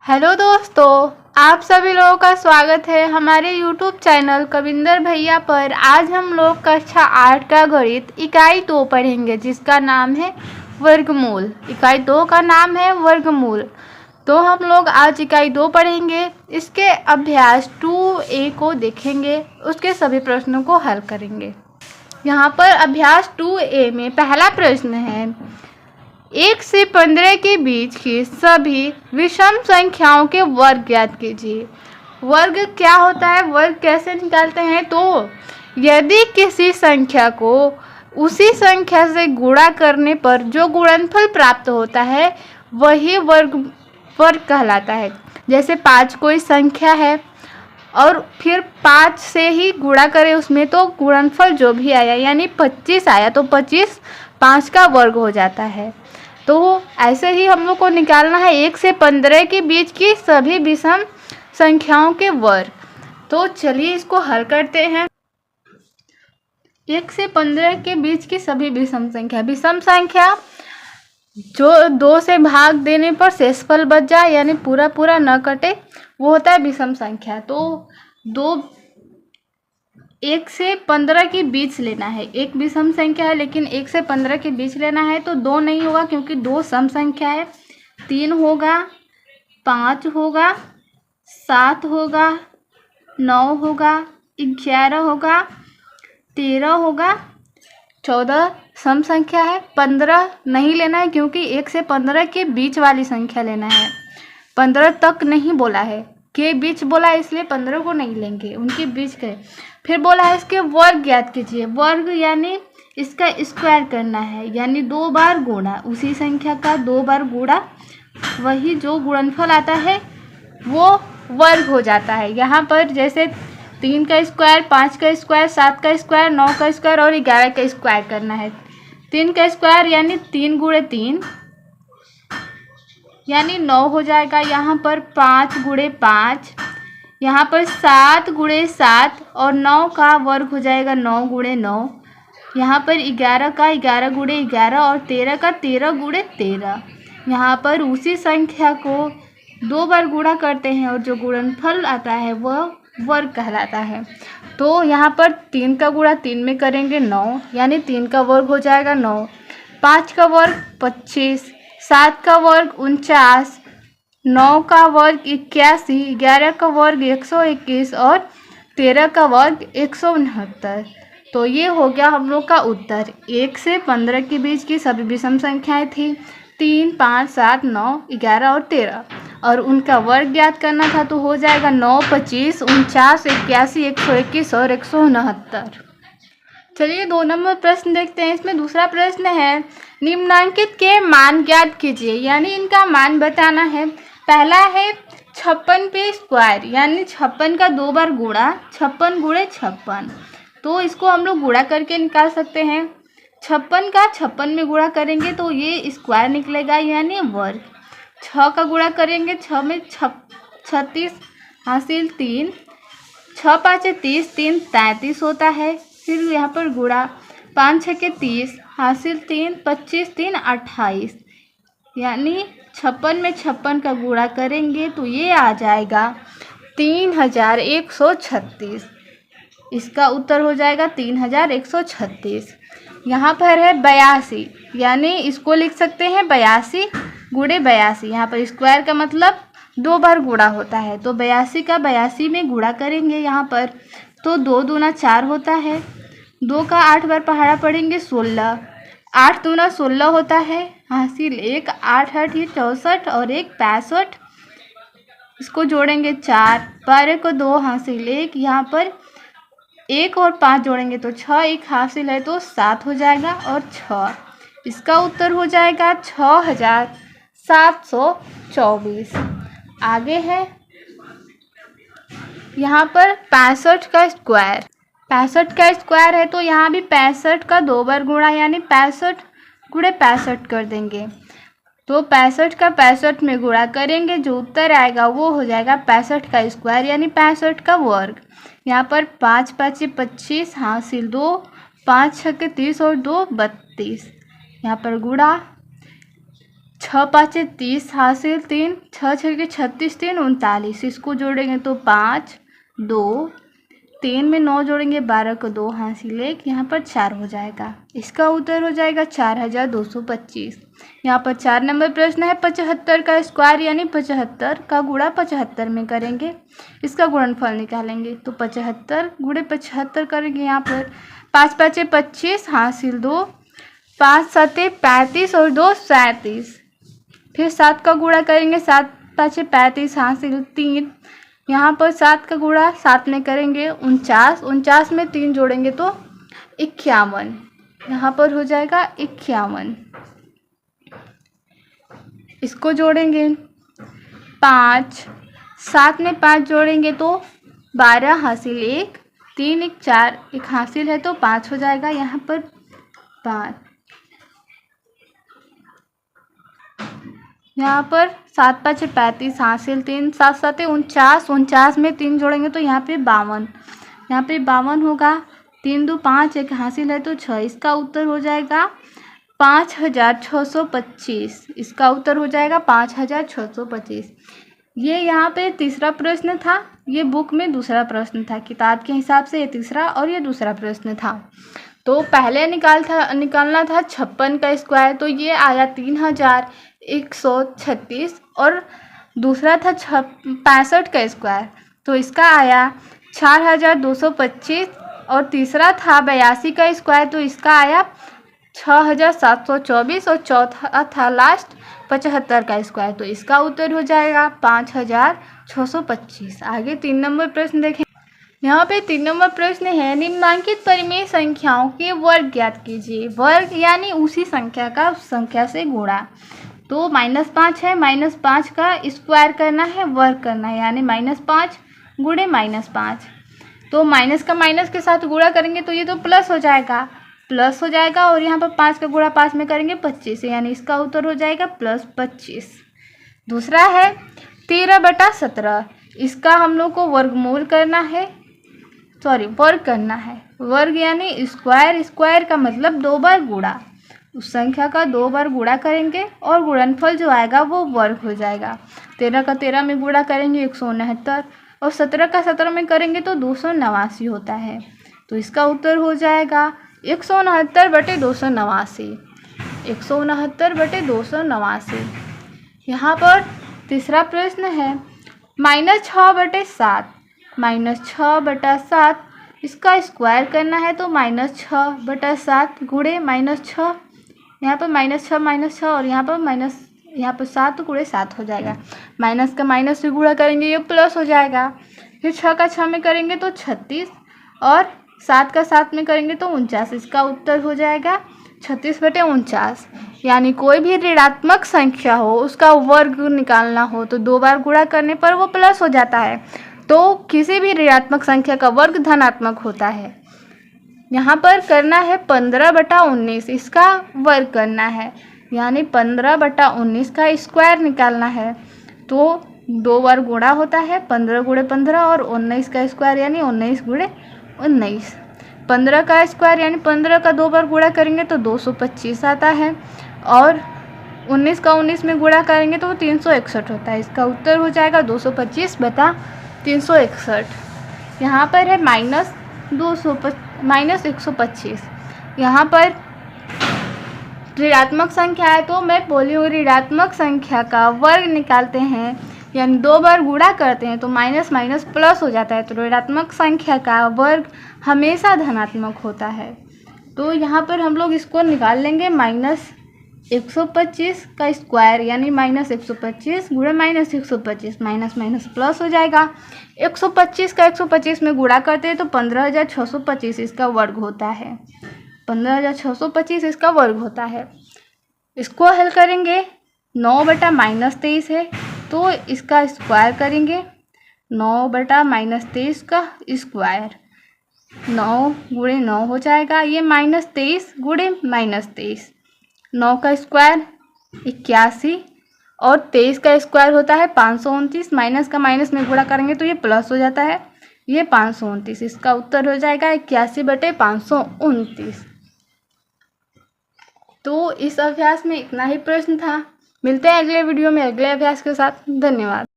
Hello दोस्तों, आप सभी लोगों का स्वागत है हमारे YouTube चैनल कविंदर भैया पर। आज हम लोग कक्षा 8 का गणित इकाई 2 पढ़ेंगे जिसका नाम है वर्गमूल। इकाई 2 का नाम है वर्गमूल। तो हम लोग आज इकाई 2 पढ़ेंगे। इसके अभ्यास 2A को देखेंगे, उसके सभी प्रश्नों को हल करेंगे। यहाँ पर अभ्यास 2A में पहला प्रश्न है, 1 से 15 के बीच की सभी विषम संख्याओं के वर्ग ज्ञात कीजिए। वर्ग क्या होता है, वर्ग कैसे निकालते हैं? तो यदि किसी संख्या को उसी संख्या से गुणा करने पर जो गुणनफल प्राप्त होता है वही वर्ग कहलाता है। जैसे 5 कोई संख्या है और फिर 5 से ही गुणा करें उसमें, तो गुणनफल जो भी आया यानी 25 आया तो 25 5 का वर्ग हो जाता है। तो ऐसे ही हम लोग को निकालना है 1 से 15 के बीच की सभी विषम संख्याओं के वर्ग। तो चलिए इसको हल करते हैं। 1 से 15 के बीच की सभी विषम संख्या जो 2 से भाग देने पर शेषफल बच जाए यानी पूरा पूरा न कटे, वो होता है विषम संख्या। तो 1 से 15 के बीच लेना है। एक विषम संख्या है लेकिन 1 से 15 के बीच लेना है, तो 2 नहीं होगा क्योंकि 2 सम संख्या है। 3 होगा, 5 होगा, 7 होगा, 9 होगा, 11 होगा, 13 होगा, 14 सम संख्या है। 15 नहीं लेना है क्योंकि 1 से 15 के बीच वाली संख्या लेना है। 15 तक नहीं बोला है, के बीच बोला है, इसलिए 15 को नहीं लेंगे, उनके बीच के। फिर बोला है इसके वर्ग ज्ञात कीजिए। वर्ग यानी इसका स्क्वायर करना है, यानी 2 बार गुणा, उसी संख्या का 2 बार गुणा, वही जो गुणनफल आता है वो वर्ग हो जाता है। यहाँ पर जैसे 3 का स्क्वायर, 5 का स्क्वायर, 7 का स्क्वायर, 9 का स्क्वायर और 11 का स्क्वायर करना है। 3 का स्क्वायर यानी 3 गुणे 3 यानी 9 हो जाएगा। यहाँ पर 5 गुणे 5, यहाँ पर 7 गुणे 7 और 9 का वर्ग हो जाएगा 9 गुणे 9। यहाँ पर 11 का 11 गुणे 11 और 13 का 13 गुणे 13। यहाँ पर उसी संख्या को 2 बार गुणा करते हैं और जो गुणनफल आता है वह वर्ग कहलाता है। तो यहाँ पर 3 का गुणा 3 में करेंगे 9, यानी 3 का वर्ग हो जाएगा 9। 5 का वर्ग 25, 7 का वर्ग 49, 9 का वर्ग 81, 11 का वर्ग 121 और 13 का वर्ग 169। तो ये हो गया हम लोग का उत्तर। 1 से 15 के बीच की सभी विषम संख्याएं थी 3, 5, 7, 9, 11 और 13, और उनका वर्ग ज्ञात करना था। तो हो जाएगा 9, 25, 49, 81, 121 और 169। चलिए 2 नंबर प्रश्न देखते हैं। इसमें दूसरा प्रश्न है, निम्नांकित के मान ज्ञात कीजिए, यानी इनका मान बताना है। पहला है 56 पे स्क्वायर, यानी 56 का 2 बार गुणा, 56 गुणे 56। तो इसको हम लोग गुणा करके निकाल सकते हैं। 56 का 56 में गुणा करेंगे तो ये स्क्वायर निकलेगा यानी वर्ग। 6 का गुणा करेंगे, 6 में 36 हासिल 3, 6 5 30, 3 33 होता है। फिर यहाँ पर गुणा, 5 6 30 हासिल 3, 25 3 28, यानी 56 में 56 का गुणा करेंगे तो ये आ जाएगा 3136। इसका उत्तर हो जाएगा 3136। यहाँ पर है 82, यानी इसको लिख सकते हैं 82 गुणे 82। यहाँ पर स्क्वायर का मतलब 2 बार गुणा होता है, तो 82 का 82 में गुणा करेंगे यहाँ पर, तो 2 दूना 4 होता है। 2 का 8 बार पहाड़ा पड़ेंगे 16, 8 दूना 16 होता है, हासिल 1, 8 8 ये 64 और 1 65। इसको जोड़ेंगे 4, 12 को 2 हासिल 1, यहाँ पर 1 और 5 जोड़ेंगे तो 6, 1 हासिल है तो 7 हो जाएगा और 6। इसका उत्तर हो जाएगा 6724। आगे है यहाँ पर 65 का स्क्वायर। 65 का स्क्वायर है तो यहाँ भी 65 का 2 बार गुणा, यानी 65 गुणे 65 कर देंगे। तो 65 का 65 में गुणा करेंगे, जो उत्तर आएगा वो हो जाएगा 65 का स्क्वायर यानी 65 का वर्ग। यहाँ पर 5 5 25 हासिल 2, 5 6 30 और 2 32। यहाँ पर गुणा, 6 5 30 हासिल 3, 6 6 36, 3 39। इसको जोड़ेंगे तो 5 2 3 में 9 जोड़ेंगे 12 को 2 हासिल 1, यहाँ पर 4 हो जाएगा। इसका उत्तर हो जाएगा 4225। यहाँ पर 4 नंबर प्रश्न है 75 का स्क्वायर यानी 75 का गुणा 75 में करेंगे, इसका गुणनफल निकालेंगे। तो 75 गुणे 75 करेंगे, यहाँ पर 5 5 25 हासिल 2, 5 7 35 और 2 37। फिर 7 का गुणा करेंगे, 7 5 35 हासिल 3, यहाँ पर 7 का गुणा 7 में करेंगे 49, 49 में 3 जोड़ेंगे तो 51, यहाँ पर हो जाएगा 51। इसको जोड़ेंगे 5, 7 में 5 जोड़ेंगे तो 12 हासिल 1, 3 1 4, 1 हासिल है तो 5 हो जाएगा, यहाँ पर 5। यहाँ पर 7 5 35 हासिल 3, 7 7 49, 49 में 3 जोड़ेंगे तो यहाँ पे 52, यहाँ पे 52 होगा। 3 2 5, 1 हासिल है तो 6, इसका उत्तर हो जाएगा 5625। इसका उत्तर हो जाएगा 5625। ये यहाँ पे तीसरा प्रश्न था, ये बुक में दूसरा प्रश्न था, किताब के हिसाब से ये तीसरा और ये दूसरा प्रश्न था। तो पहले निकालना था 56 का स्क्वायर, तो ये आया 3136, और दूसरा था 65 का स्क्वायर, तो इसका आया 4225, और तीसरा था 82 का स्क्वायर, तो इसका आया 6724, और चौथा था लास्ट 75 का स्क्वायर, तो इसका उत्तर हो जाएगा 5625। आगे 3 नंबर प्रश्न देखें। यहाँ पे 3 नंबर प्रश्न है, निम्नांकित परिमेय संख्याओं के वर्ग ज्ञात कीजिए। वर्ग यानी उसी संख्या का उस संख्या से गुणा। तो -5 है, -5 का स्क्वायर करना है, वर्ग करना है, यानी -5 गुणे -5। तो माइनस का माइनस के साथ गुणा करेंगे तो ये तो प्लस हो जाएगा, और यहाँ पर 5 का गुणा 5 में करेंगे 25, यानी इसका उत्तर हो जाएगा +25। दूसरा है 13/17, इसका हम लोग को वर्गमूल करना है, वर्ग करना है। वर्ग यानी स्क्वायर, स्क्वायर का मतलब 2 बार गुणा, उस संख्या का 2 बार गुणा करेंगे और गुणनफल जो आएगा वो वर्ग हो जाएगा। 13 का 13 में गुणा करेंगे 169, और 17 का 17 में करेंगे तो 289 होता है। तो इसका उत्तर हो जाएगा 169/289, 169/289। यहाँ पर तीसरा प्रश्न है -6/7, -6/7, इसका स्क्वायर करना है, तो -6/7 गुणे -6, यहाँ पर -6 और यहाँ पर 7 गुणे 7 हो जाएगा। माइनस का माइनस से गुणा करेंगे ये प्लस हो जाएगा। फिर 6 का 6 में करेंगे तो 36, और 7 का 7 में करेंगे तो 49। इसका उत्तर हो जाएगा 36/49। यानी कोई भी ऋणात्मक संख्या हो उसका वर्ग निकालना हो तो 2 बार गुणा करने पर वो प्लस हो जाता है, तो किसी भी ऋणात्मक संख्या का वर्ग धनात्मक होता है। यहाँ पर करना है 15/19, इसका वर्ग करना है, यानी 15/19 का स्क्वायर निकालना है, तो 2 बार गुणा होता है, 15 गुणे 15, और 19 का स्क्वायर यानी 19 गुणे 19। 15 का स्क्वायर यानी 15 का 2 बार गुणा करेंगे तो 225 आता है, और 19 का 19 में गुणा करेंगे तो 361 होता है। इसका उत्तर हो जाएगा 225/361। यहाँ पर है -125। यहाँ पर ऋणात्मक संख्या है, तो मैं बोली हूँ ऋणात्मक संख्या का वर्ग निकालते हैं, यानी 2 बार गुणा करते हैं तो माइनस माइनस प्लस हो जाता है, तो ऋणात्मक संख्या का वर्ग हमेशा धनात्मक होता है। तो यहाँ पर हम लोग इसको निकाल लेंगे, -125 का स्क्वायर यानी -125 गुणे -125, माइनस माइनस प्लस हो जाएगा। 125 का 125 में गुणा करते हैं तो 15,625 इसका वर्ग होता है, 15,625 इसका वर्ग होता है। इसको हल करेंगे, 9/-23 है तो इसका स्क्वायर करेंगे, 9/-23 का स्क्वायर, 9 गुणे 9 हो जाएगा, ये -23 गुणे -23, 9 का स्क्वायर 81, और 23 का स्क्वायर होता है 529, माइनस का माइनस में गुणा करेंगे तो ये प्लस हो जाता है, ये 529। इसका उत्तर हो जाएगा 81/529। तो इस अभ्यास में इतना ही प्रश्न था। मिलते हैं अगले वीडियो में अगले अभ्यास के साथ। धन्यवाद।